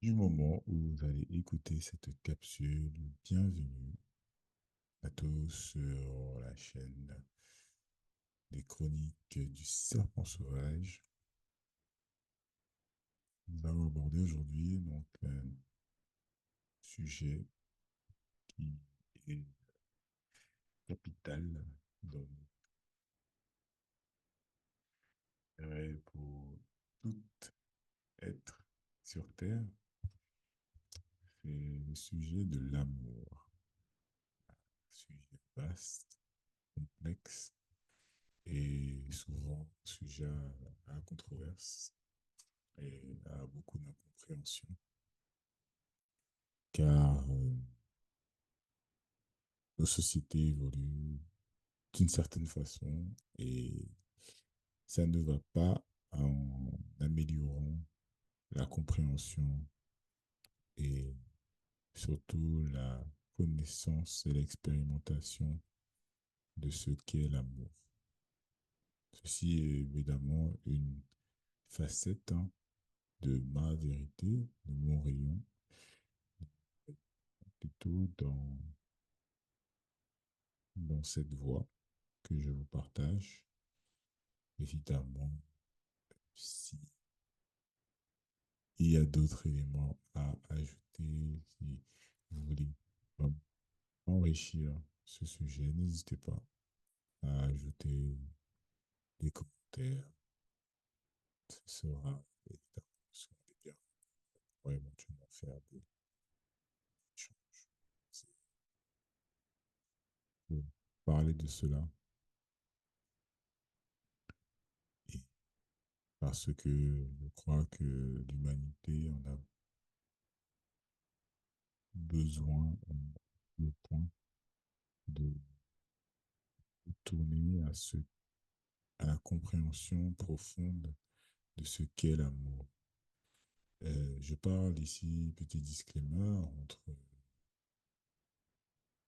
Du moment où vous allez écouter cette capsule, bienvenue à tous sur la chaîne des chroniques du serpent sauvage. Nous allons aborder aujourd'hui un sujet qui est capital dans pour tout être sur Terre. C'est le sujet de l'amour. Sujet vaste, complexe et souvent sujet à la controverse et à beaucoup d'incompréhension, car nos sociétés évoluent d'une certaine façon et ça ne va pas en améliorant la compréhension et surtout la connaissance et l'expérimentation de ce qu'est l'amour. Ceci est évidemment une facette de ma vérité, de mon rayon, plutôt dans cette voie que je vous partage. Évidemment, s'il y a d'autres éléments à ajouter, si vous voulez vraiment enrichir ce sujet, n'hésitez pas à ajouter des commentaires. Ce sera évidemment ce sera des biens pour éventuellement faire des échanges. C'est pour parler de cela et parce que je crois que l'humanité en a besoin le point de tourner à la compréhension profonde de ce qu'est l'amour. Je parle ici, petit disclaimer,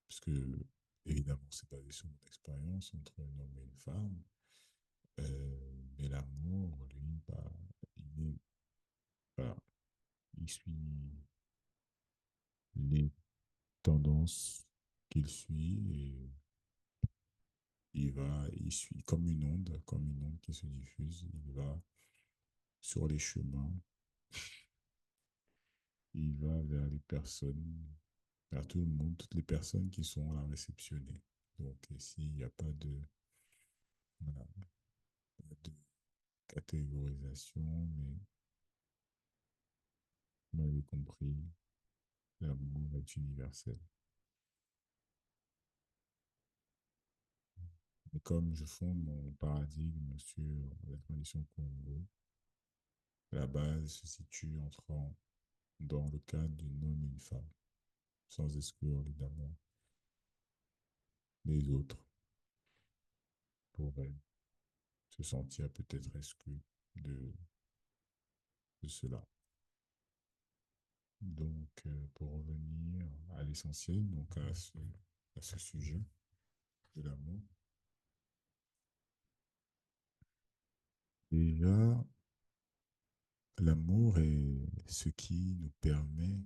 parce que évidemment c'est basé sur mon expérience entre un homme et une femme, mais l'amour, lui, bah, il est, voilà, il suit les tendances qu'il suit et il suit comme une onde qui se diffuse, il va sur les chemins, il va vers les personnes, vers tout le monde, toutes les personnes qui sont à réceptionner. Donc, ici, il n'y a pas voilà, pas de catégorisation, mais vous m'avez compris, l'amour est universel. Et comme je fonde mon paradigme sur la tradition Congo, la base se situe dans le cadre d'un homme et une femme, sans exclure évidemment les autres pourraient se sentir peut-être exclus de, de cela. Donc, pour revenir à l'essentiel, donc à ce sujet de l'amour, déjà, l'amour est ce qui nous permet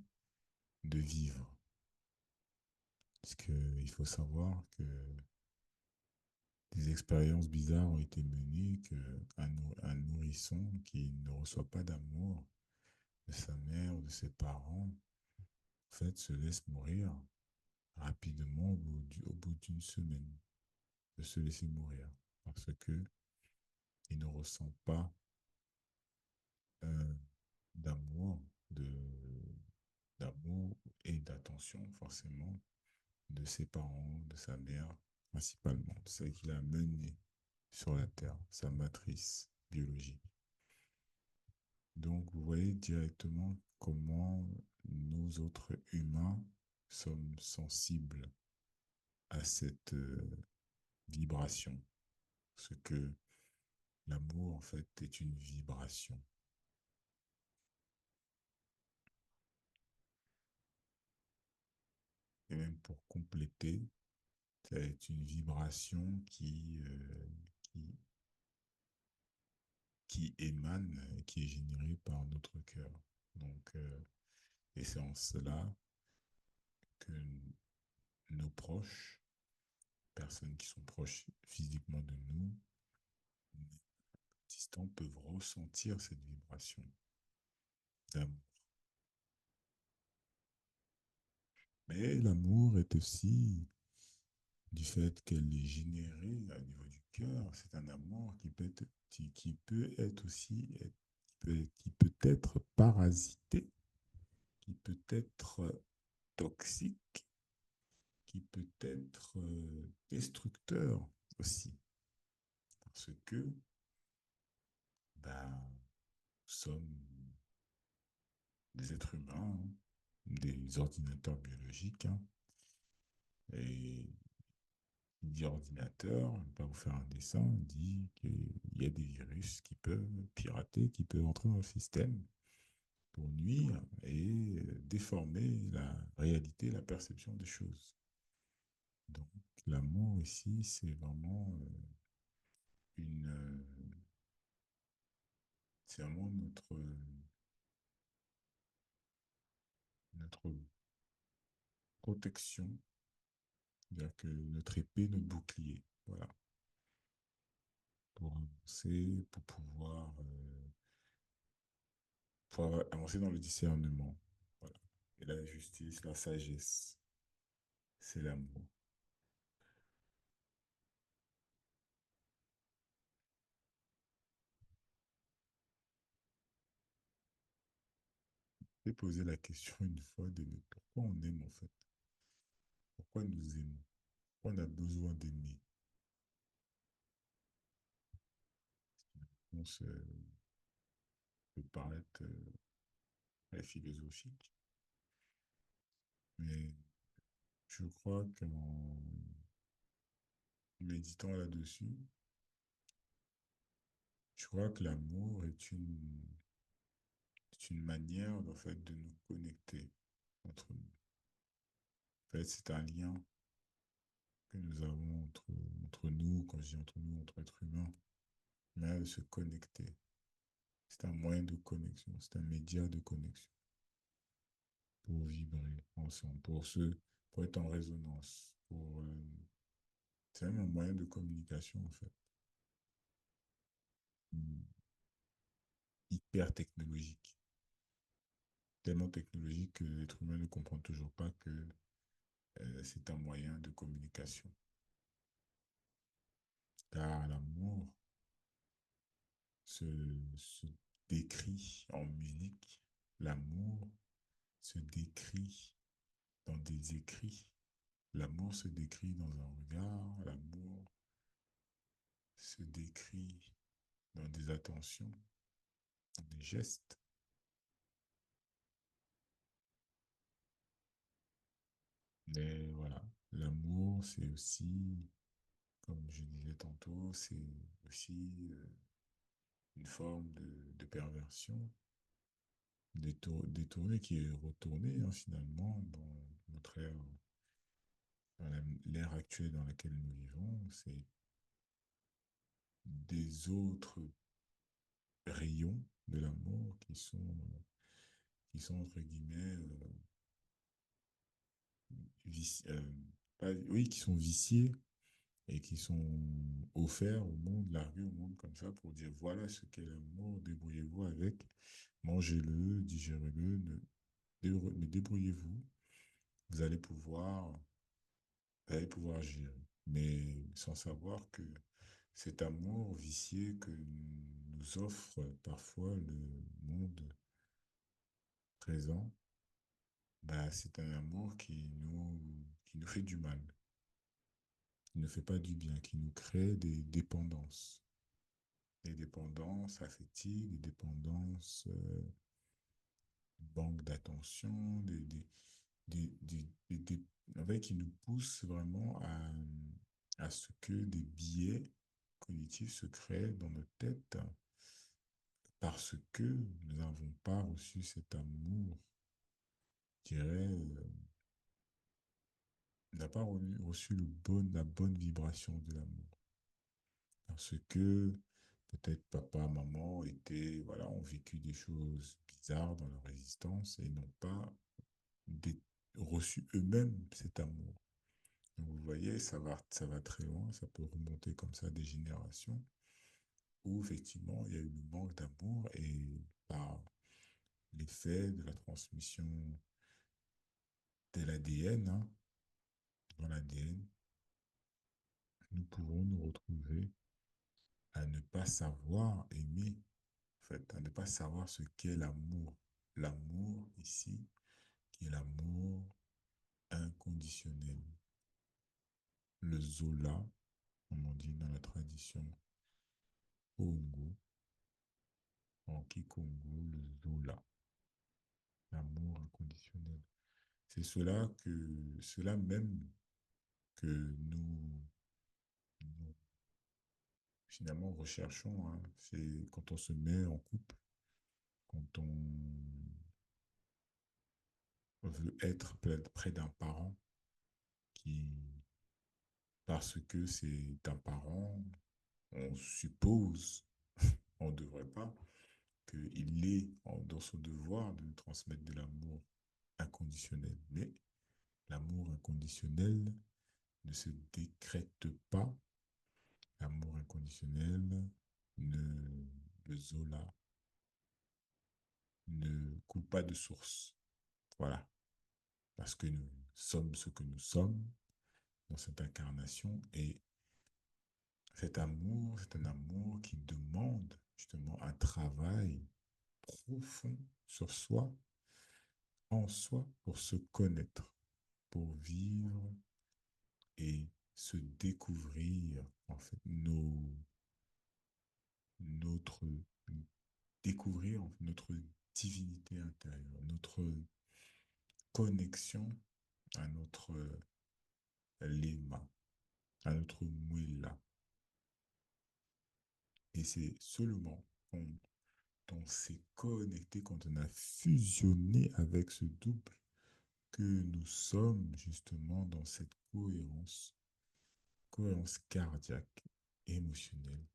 de vivre. Parce qu'il faut savoir que des expériences bizarres ont été menées, qu'un nourrisson qui ne reçoit pas d'amour de sa mère ou de ses parents, en fait, se laisse mourir rapidement au bout d'une semaine, de se laisser mourir. Parce que il ne ressent pas euh, d'amour, de, d'amour et d'attention, forcément, de ses parents, de sa mère, principalement, de celle qu'il a menée sur la Terre, sa matrice biologique. Donc, vous voyez directement comment nous autres humains sommes sensibles à cette vibration. Parce que l'amour, en fait, est une vibration. Et même pour compléter, ça est une vibration qui, qui émane, qui est générée par notre cœur. Donc, Et c'est en cela que nos proches, personnes qui sont proches physiquement de nous, distants, peuvent ressentir cette vibration d'amour. Mais l'amour est aussi, du fait qu'elle est générée au niveau du cœur, c'est un amour qui peut être aussi, qui peut être parasité, qui peut être toxique, qui peut être destructeur aussi. Parce que ben, nous sommes des êtres humains, hein, des ordinateurs biologiques, hein, et il dit ordinateur, je vais pas vous faire un dessin, il dit qu'il y a des virus qui peuvent pirater, qui peuvent entrer dans le système pour nuire et déformer la réalité, la perception des choses. Donc l'amour ici, c'est vraiment une, c'est vraiment notre protection, c'est-à-dire que notre épée, notre bouclier, voilà, pour avancer, pour avancer dans le discernement, voilà. Et la justice, la sagesse, c'est l'amour. J'ai posé la question une fois de pourquoi on aime en fait, pourquoi nous aimons, pourquoi on a besoin d'aimer. On se peut paraître très philosophique, mais je crois qu'en méditant là-dessus, je crois que l'amour est une manière en fait, de nous connecter entre nous. En fait, c'est un lien que nous avons entre nous, quand je dis entre nous, entre êtres humains, mais de se connecter. C'est un moyen de connexion, c'est un média de connexion pour vibrer ensemble, pour être en résonance, c'est même un moyen de communication en fait, hyper technologique, tellement technologique que l'être humain ne comprend toujours pas que c'est un moyen de communication. Car l'amour se, se décrit en musique, l'amour se décrit dans des écrits, l'amour se décrit dans un regard, l'amour se décrit dans des attentions, dans des gestes. Mais voilà, l'amour, c'est aussi, comme je disais tantôt, c'est aussi une forme de perversion détournée qui est retournée hein, finalement dans notre ère, dans l'ère actuelle dans laquelle nous vivons. C'est des autres rayons de l'amour qui sont entre guillemets, oui, qui sont viciés et qui sont offerts au monde, largués au monde comme ça pour dire voilà ce qu'est l'amour, débrouillez-vous avec, mangez-le, digérez-le, mais débrouillez-vous, vous allez pouvoir gérer. Mais sans savoir que cet amour vicié que nous offre parfois le monde présent, bah, c'est un amour qui nous fait du mal, qui ne fait pas du bien, qui nous crée des dépendances affectives, des dépendances, manque d'attention, en fait, qui nous poussent vraiment à ce que des biais cognitifs se créent dans notre tête parce que nous n'avons pas reçu cet amour, je dirais, n'a pas reçu la bonne vibration de l'amour. Parce que peut-être papa, maman étaient, voilà, ont vécu des choses bizarres dans leur existence et n'ont pas dé- reçu eux-mêmes cet amour. Donc, vous voyez, ça va très loin, ça peut remonter comme ça des générations où effectivement il y a eu le manque d'amour et par l'effet de la transmission de l'ADN, hein, dans l'ADN, nous pouvons nous retrouver à ne pas savoir aimer, en fait, à ne pas savoir ce qu'est l'amour. L'amour ici, qui est l'amour inconditionnel. Le Zola, comme on dit dans la tradition Congo, en Kikongo, le Zola, l'amour inconditionnel. C'est cela même que nous finalement recherchons, hein. C'est quand on se met en couple, quand on veut être près d'un parent qui, parce que c'est un parent, on suppose, on ne devrait pas, qu'il est dans son devoir de nous transmettre de l'amour inconditionnel. Mais l'amour inconditionnel ne se décrète pas. L'amour inconditionnel ne, le Zola ne coule pas de source. Voilà. Parce que nous sommes ce que nous sommes dans cette incarnation et cet amour, c'est un amour qui demande justement un travail profond sur soi, en soi, pour se connaître, pour vivre et se découvrir, en fait, notre, découvrir en fait, notre divinité intérieure, notre connexion à notre lema, à notre muela. Et c'est seulement quand on s'est connecté, quand on a fusionné avec ce double, que nous sommes justement dans cette cohérence, cohérence cardiaque, émotionnelle,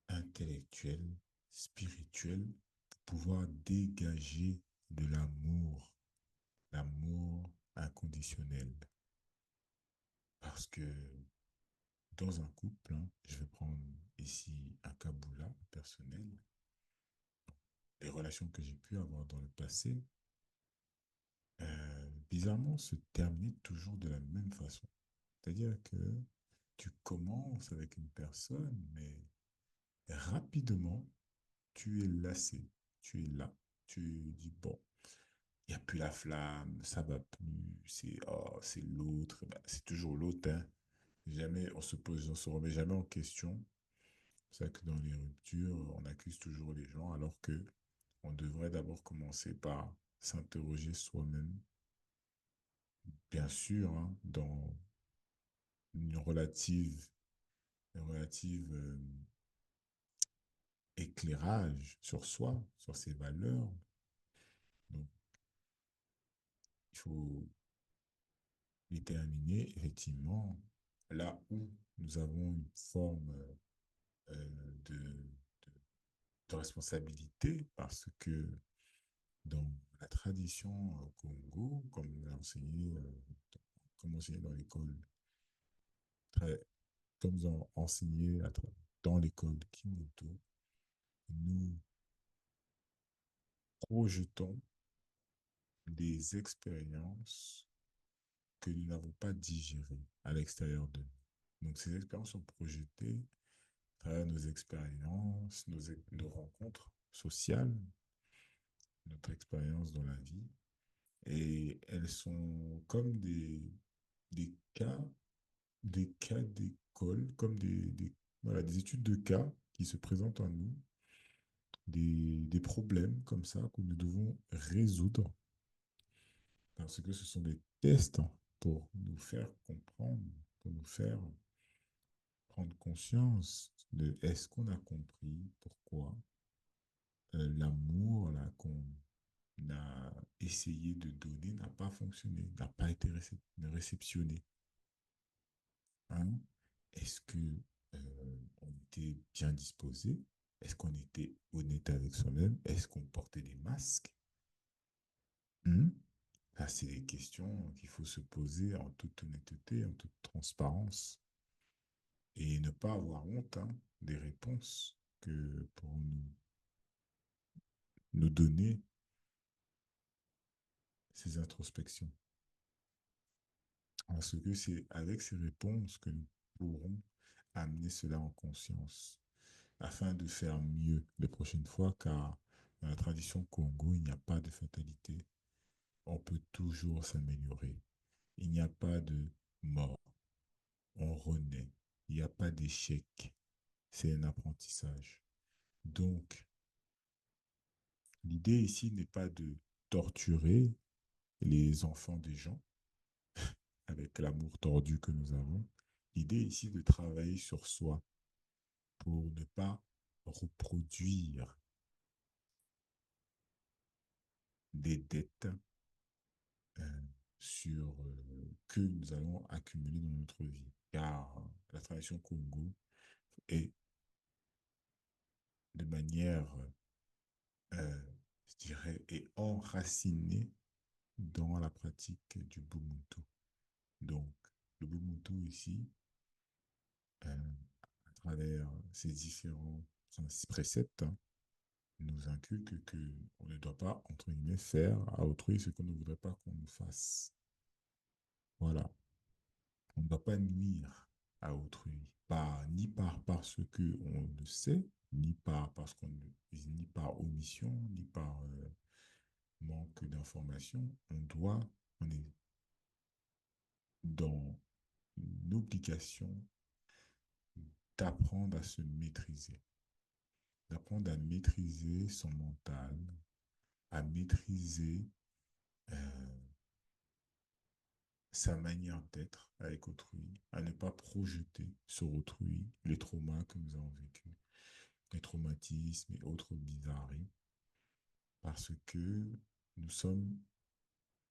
intellectuelle, spirituelle, pour pouvoir dégager de l'amour, l'amour inconditionnel. Parce que dans un couple, hein, je vais prendre ici un kaboula personnel, les relations que j'ai pu avoir dans le passé, bizarrement, se terminent toujours de la même façon. C'est-à-dire que tu commences avec une personne, mais rapidement, tu es lassé, tu es là, tu dis, bon, il n'y a plus la flamme, ça va plus, c'est l'autre, ben, c'est toujours l'autre, hein. Jamais on se remet jamais en question. C'est ça que dans les ruptures, on accuse toujours les gens, alors que on devrait d'abord commencer par s'interroger soi-même, bien sûr, hein, dans une relative éclairage sur soi, sur ses valeurs. Donc, il faut déterminer effectivement là où nous avons une forme de, de, de responsabilité parce que dans la tradition Congo, comme enseigné dans l'école, très, comme nous avons enseigné dans l'école Kimoto, nous projetons des expériences que nous n'avons pas digérées à l'extérieur de nous. Donc ces expériences sont projetées à travers nos expériences, nos rencontres sociales, notre expérience dans la vie. Et elles sont comme des cas, des cas d'école, comme voilà, des études de cas qui se présentent à nous, des problèmes comme ça que nous devons résoudre parce que ce sont des tests pour nous faire comprendre, pour nous faire prendre conscience de est-ce qu'on a compris pourquoi l'amour là, qu'on a essayé de donner n'a pas fonctionné, n'a pas été réceptionné. Hein? Est-ce que on était bien disposé? Est-ce qu'on était honnête avec soi-même? Est-ce qu'on portait des masques? Hmm. Ah, c'est des questions qu'il faut se poser en toute honnêteté, en toute transparence, et ne pas avoir honte, hein, des réponses que pour nous donner ces introspections. Parce que c'est avec ces réponses que nous pourrons amener cela en conscience, afin de faire mieux les prochaines fois, car dans la tradition Congo, il n'y a pas de fatalité. On peut toujours s'améliorer. Il n'y a pas de mort. On renaît. Il n'y a pas d'échec. C'est un apprentissage. Donc, l'idée ici n'est pas de torturer les enfants des gens avec l'amour tordu que nous avons. L'idée ici est de travailler sur soi pour ne pas reproduire des dettes euh, que nous allons accumuler dans notre vie. Car la tradition Congo est de manière, euh, je dirais, est enracinée dans la pratique du Ubuntu. Donc, le Ubuntu ici, à travers ces différents préceptes, hein, nous inculque que on ne doit pas, entre guillemets, faire à autrui ce qu'on ne voudrait pas qu'on nous fasse. Voilà. On ne doit pas nuire à autrui, pas, ni parce que on le sait, ni par, parce qu'on, ni par omission, ni par manque d'information. On est dans une obligation d'apprendre à se maîtriser, d'apprendre à maîtriser son mental, à maîtriser euh, sa manière d'être avec autrui, à ne pas projeter sur autrui les traumas que nous avons vécus, les traumatismes et autres bizarreries, parce que nous sommes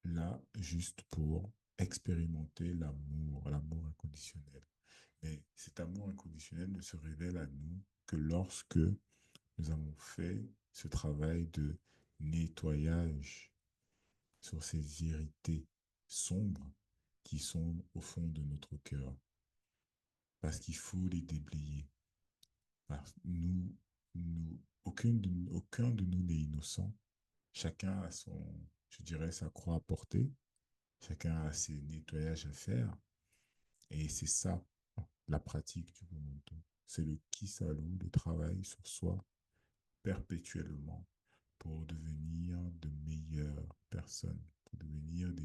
là juste pour expérimenter l'amour, l'amour inconditionnel. Mais cet amour inconditionnel ne se révèle à nous que lorsque nous avons fait ce travail de nettoyage sur ces vérités sombres qui sont au fond de notre cœur. Parce qu'il faut les déblayer. Parce que aucun de nous n'est innocent. Chacun a son, je dirais, sa croix à porter. Chacun a ses nettoyages à faire. Et c'est ça, la pratique du Ubuntu. C'est le kisalu, le travail sur soi perpétuellement pour devenir de meilleures personnes, pour devenir des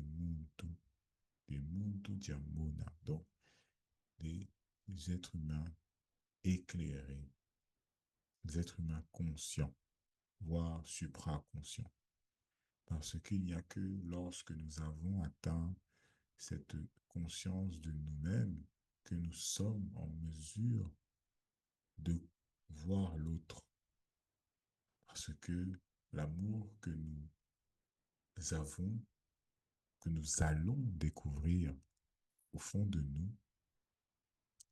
Muntu Diamona, donc des êtres humains éclairés, des êtres humains conscients, voire supraconscients. Parce qu'il n'y a que lorsque nous avons atteint cette conscience de nous-mêmes que nous sommes en mesure de voir l'autre. Parce que l'amour que nous avons, que nous allons découvrir au fond de nous,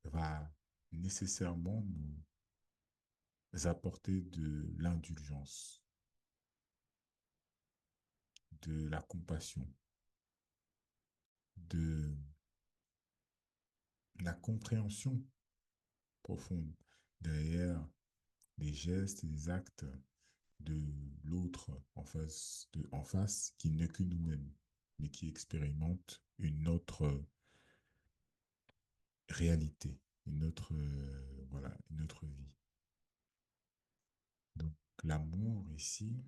va nécessairement nous apporter de l'indulgence, de la compassion, de la compréhension profonde derrière les gestes et les actes de l'autre en face qui n'est que nous-mêmes, mais qui expérimente une autre réalité, voilà, une autre vie. Donc, l'amour ici,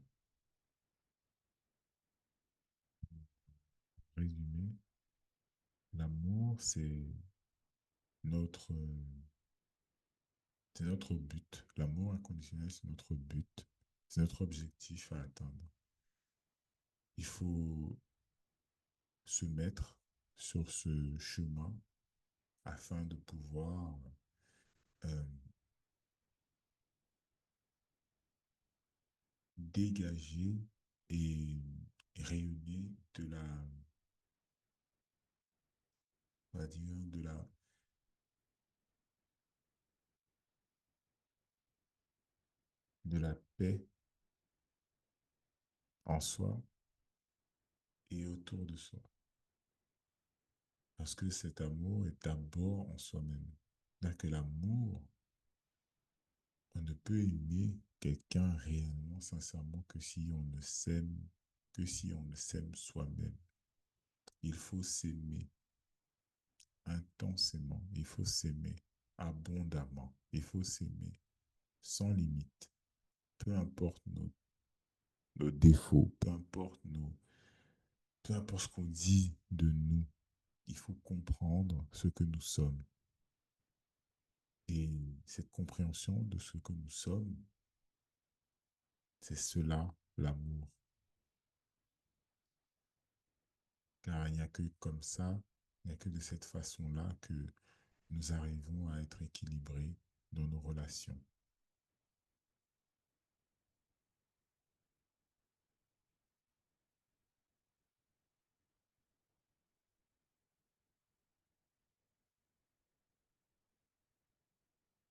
résumé, l'amour, notre, c'est notre but. L'amour inconditionnel, c'est notre but. C'est notre objectif à atteindre. Il faut se mettre sur ce chemin afin de pouvoir euh, dégager et rayonner on va dire, de la paix en soi et autour de soi. Parce que cet amour est d'abord en soi-même. C'est-à-dire que l'amour, on ne peut aimer quelqu'un réellement, sincèrement, que si on ne s'aime soi-même. Il faut s'aimer intensément, il faut s'aimer abondamment, il faut s'aimer sans limite, peu importe nos défauts, peu importe ce qu'on dit de nous, il faut comprendre ce que nous sommes. Et cette compréhension de ce que nous sommes, c'est cela l'amour. Car il n'y a que comme ça, il n'y a que de cette façon-là que nous arrivons à être équilibrés dans nos relations.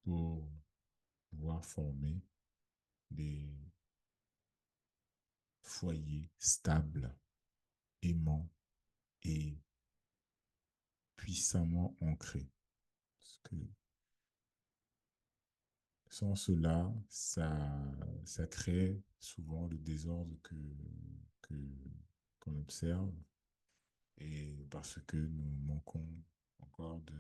Pour pouvoir former des foyers stables, aimants et puissamment ancrés. Parce que sans cela, ça crée souvent le désordre que, qu'on observe et parce que nous manquons encore de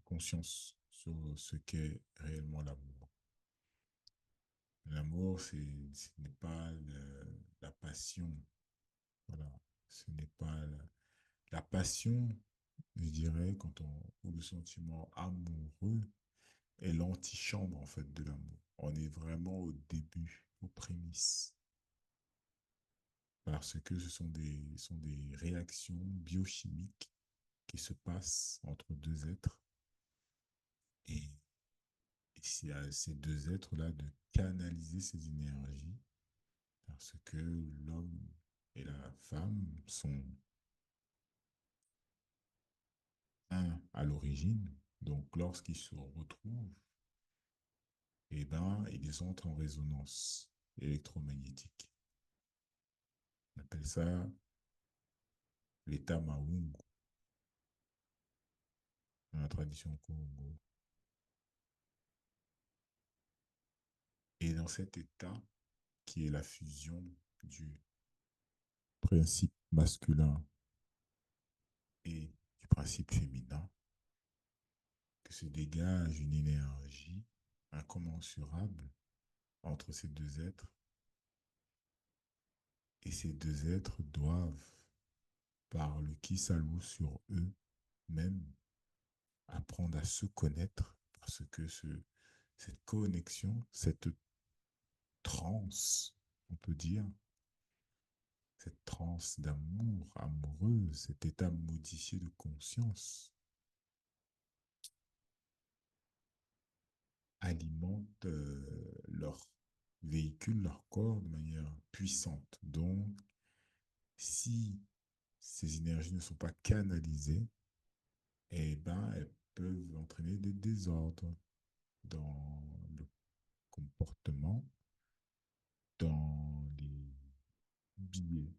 conscience sur ce qu'est réellement l'amour. L'amour, ce n'est pas la passion. Voilà. Ce n'est pas la passion, je dirais, ou le sentiment amoureux est l'antichambre, en fait, de l'amour. On est vraiment au début, aux prémices. Parce que sont des réactions biochimiques qui se passent entre deux êtres. Et, et c'est à ces deux êtres-là de canaliser ces énergies parce que l'homme et la femme sont un à l'origine. Donc, lorsqu'ils se retrouvent, eh ben, ils entrent en résonance électromagnétique. On appelle ça l'état Maungu dans la tradition Congo. Et dans cet état, qui est la fusion du principe masculin et du principe féminin, que se dégage une énergie incommensurable entre ces deux êtres. Et ces deux êtres doivent, par le qui s'alloue sur eux-mêmes, apprendre à se connaître parce que cette connexion, cette transe, on peut dire, cette transe d'amour, amoureux, cet état modifié de conscience, alimente leur véhicule, leur corps de manière puissante. Donc, si ces énergies ne sont pas canalisées, eh ben, elles peuvent entraîner des désordres dans le comportement, dans billets,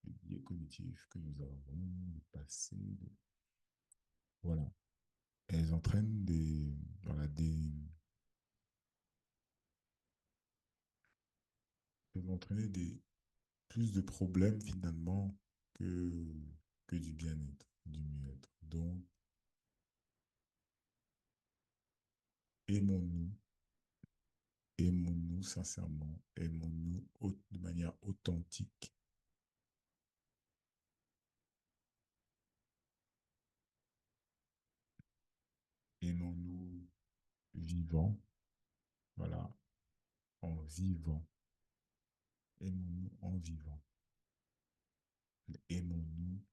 les biais cognitifs que nous avons, le passé. Voilà. Elles entraînent voilà, peuvent entraîner plus de problèmes finalement que, que du bien-être, du mieux-être. Donc, aimons-nous, aimons-nous sincèrement, aimons-nous de manière authentique, aimons-nous vivants, voilà, en vivant, aimons-nous en vivant, aimons-nous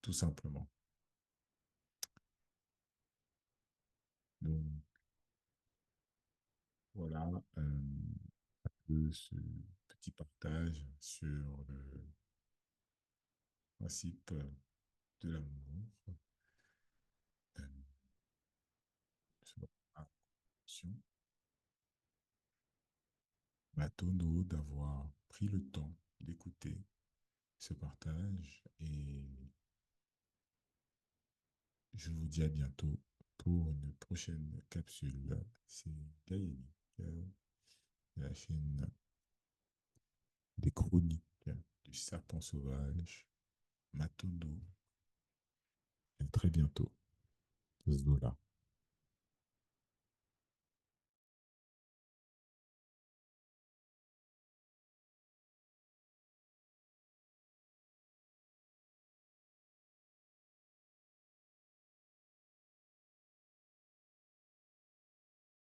tout simplement. Donc, voilà ce petit partage sur le principe de l'amour. Euh, Tono d'avoir pris le temps d'écouter ce partage et je vous dis à bientôt pour une prochaine capsule. C'est Gaël de la chaîne des chroniques du serpent sauvage, Matondo. À très bientôt. Zola.